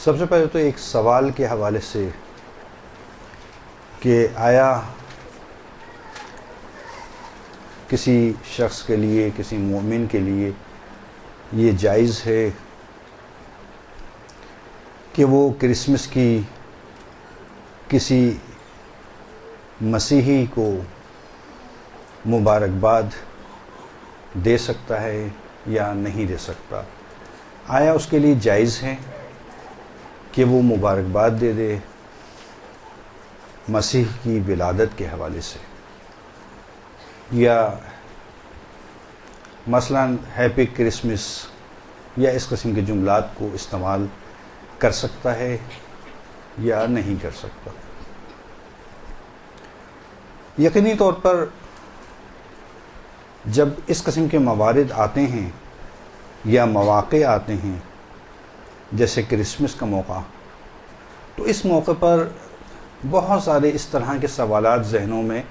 سب سے پہلے تو ایک سوال کے حوالے سے کہ آیا کسی شخص کے لیے، کسی مومن کے لیے یہ جائز ہے کہ وہ کرسمس کی کسی مسیحی کو مبارکباد دے سکتا ہے یا نہیں دے سکتا؟ آیا اس کے لیے جائز ہے کہ وہ مبارکباد دے دے مسیح کی ولادت کے حوالے سے، یا مثلا ہیپی کرسمس یا اس قسم کے جملات کو استعمال کر سکتا ہے یا نہیں کر سکتا؟ یقینی طور پر جب اس قسم کے موارد آتے ہیں یا مواقع آتے ہیں جیسے کرسمس کا موقع، تو اس موقع پر بہت سارے اس طرح کے سوالات ذہنوں میں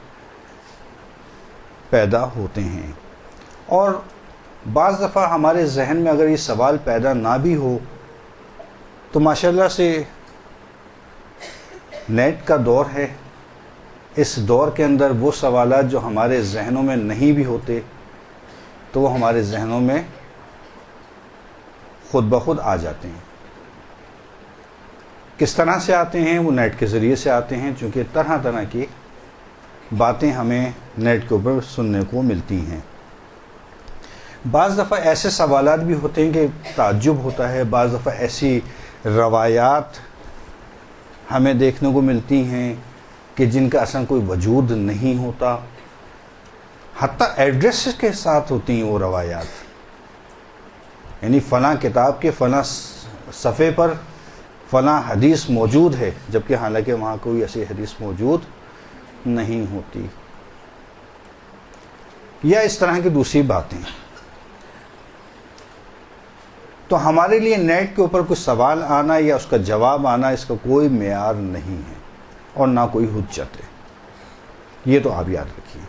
پیدا ہوتے ہیں، اور بعض دفعہ ہمارے ذہن میں اگر یہ سوال پیدا نہ بھی ہو تو ماشاءاللہ سے نیٹ کا دور ہے، اس دور کے اندر وہ سوالات جو ہمارے ذہنوں میں نہیں بھی ہوتے تو وہ ہمارے ذہنوں میں خود بخود آ جاتے ہیں۔ کس طرح سے آتے ہیں؟ وہ نیٹ کے ذریعے سے آتے ہیں، چونکہ طرح طرح کی باتیں ہمیں نیٹ کے اوپر سننے کو ملتی ہیں۔ بعض دفعہ ایسے سوالات بھی ہوتے ہیں کہ تعجب ہوتا ہے، بعض دفعہ ایسی روایات ہمیں دیکھنے کو ملتی ہیں کہ جن کا اصلا کوئی وجود نہیں ہوتا، حتیٰ ایڈریس کے ساتھ ہوتی ہیں وہ روایات، یعنی فلاں کتاب کے فلاں صفحے پر فلاں حدیث موجود ہے، جبکہ حالانکہ وہاں کوئی ایسی حدیث موجود نہیں ہوتی، یا اس طرح کی دوسری باتیں۔ تو ہمارے لیے نیٹ کے اوپر کوئی سوال آنا یا اس کا جواب آنا، اس کا کوئی معیار نہیں ہے اور نہ کوئی حجت ہے، یہ تو آپ یاد رکھیے۔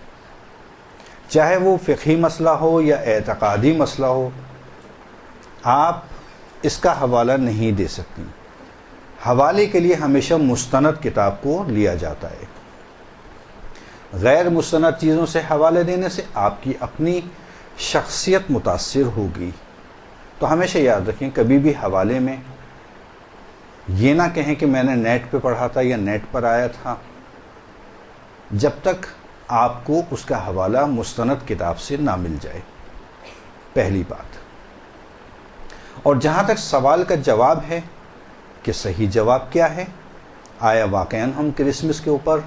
چاہے وہ فقہی مسئلہ ہو یا اعتقادی مسئلہ ہو، آپ اس کا حوالہ نہیں دے سکتی۔ حوالے کے لیے ہمیشہ مستند کتاب کو لیا جاتا ہے۔ غیر مستند چیزوں سے حوالے دینے سے آپ کی اپنی شخصیت متاثر ہوگی۔ تو ہمیشہ یاد رکھیں، کبھی بھی حوالے میں یہ نہ کہیں کہ میں نے نیٹ پہ پڑھا تھا یا نیٹ پر آیا تھا، جب تک آپ کو اس کا حوالہ مستند کتاب سے نہ مل جائے، پہلی بات۔ اور جہاں تک سوال کا جواب ہے کہ صحیح جواب کیا ہے، آیا واقعاً ہم کرسمس کے اوپر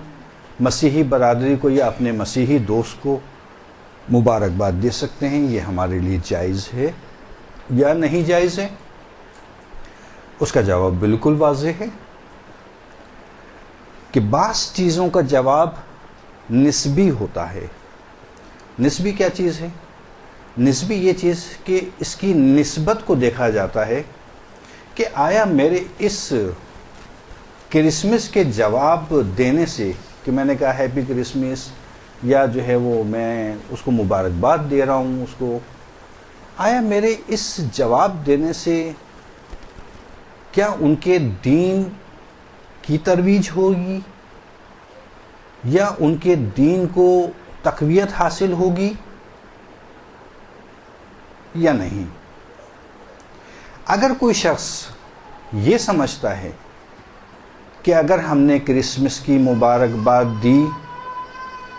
مسیحی برادری کو یا اپنے مسیحی دوست کو مبارکباد دے سکتے ہیں، یہ ہمارے لیے جائز ہے یا نہیں جائز ہے؟ اس کا جواب بالکل واضح ہے کہ بعض چیزوں کا جواب نسبی ہوتا ہے۔ نسبی کیا چیز ہے؟ نسبی یہ چیز کہ اس کی نسبت کو دیکھا جاتا ہے کہ آیا میرے اس کرسمس کے جواب دینے سے کہ میں نے کہا ہیپی کرسمس، یا جو ہے وہ میں اس کو مبارکباد دے رہا ہوں اس کو، آیا میرے اس جواب دینے سے کیا ان کے دین کی ترویج ہوگی یا ان کے دین کو تقویت حاصل ہوگی یا نہیں؟ اگر کوئی شخص یہ سمجھتا ہے کہ اگر ہم نے کرسمس کی مبارکباد دی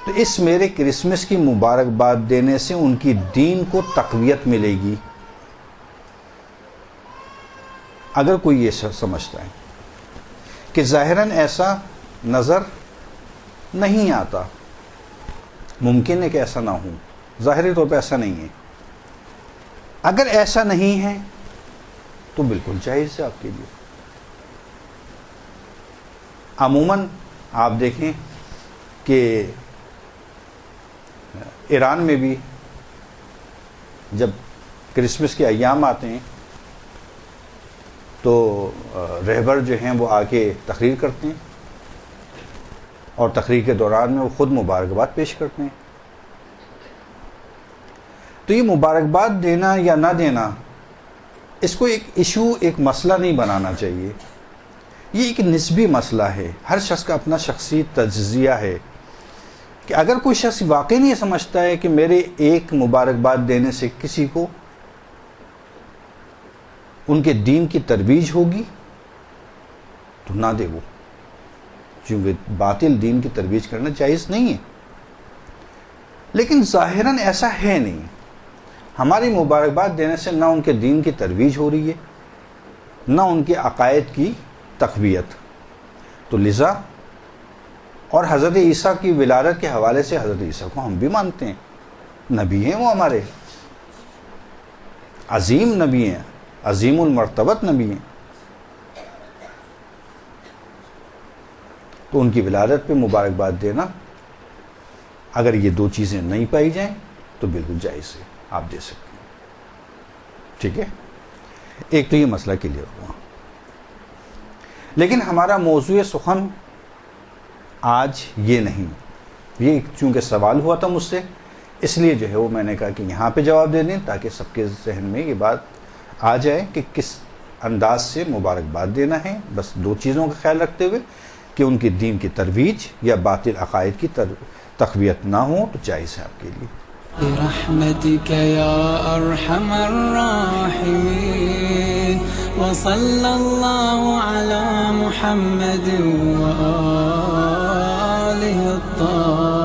تو اس میرے کرسمس کی مبارکباد دینے سے ان کی دین کو تقویت ملے گی، اگر کوئی یہ سمجھتا ہے کہ ظاہراً ایسا نظر نہیں آتا، ممکن ہے کہ ایسا نہ ہو، ظاہری طور پہ ایسا نہیں ہے، اگر ایسا نہیں ہے تو بالکل جائز ہے آپ کے لیے۔ عموماً آپ دیکھیں کہ ایران میں بھی جب کرسمس کے ایام آتے ہیں تو رہبر جو ہیں وہ آ کے تقریر کرتے ہیں، اور تقریر کے دوران میں وہ خود مبارکباد پیش کرتے ہیں۔ تو یہ مبارکباد دینا یا نہ دینا اس کو ایک ایشو، ایک مسئلہ نہیں بنانا چاہیے. یہ ایک نسبی مسئلہ ہے. ہر شخص کا اپنا شخصی تجزیہ ہے کہ اگر کوئی شخص واقعی نہیں سمجھتا ہے کہ میرے ایک مبارکباد دینے سے کسی کو ان کے دین کی ترویج ہوگی تو نہ دے وہ، کیونکہ باطل دین کی ترویج کرنا جائز نہیں ہے. لیکن ظاہراً ایسا ہے نہیں. ہماری مبارکباد دینے سے نہ ان کے دین کی ترویج ہو رہی ہے، نہ ان کے عقائد کی تقویت. تو لذا اور حضرت عیسیٰ کی ولادت کے حوالے سے حضرت عیسیٰ کو ہم بھی مانتے ہیں، نبی ہیں وہ ہمارے، عظیم نبی ہیں، عظیم المرتبت نبی ہیں. تو ان کی ولادت پہ مبارکباد دینا، اگر یہ دو چیزیں نہیں پائی جائیں تو بالکل جائز ہے، آپ دے سکتے ہیں. ٹھیک ہے، ایک تو یہ مسئلہ کلیئر ہوا. لیکن ہمارا موضوع سخن آج یہ نہیں. یہ چونکہ سوال ہوا تھا مجھ سے، اس لیے جو ہے وہ میں نے کہا کہ یہاں پہ جواب دے دیں تاکہ سب کے ذہن میں یہ بات آ جائے کہ کس انداز سے مبارکباد دینا ہے. بس دو چیزوں کا خیال رکھتے ہوئے کہ ان کی دین کی ترویج یا باطل عقائد کی تقویت نہ ہو تو جائز ہے آپ کے لیے. برحمتك يا أرحم الراحمين وصلى الله على محمد وآله الطاهرين.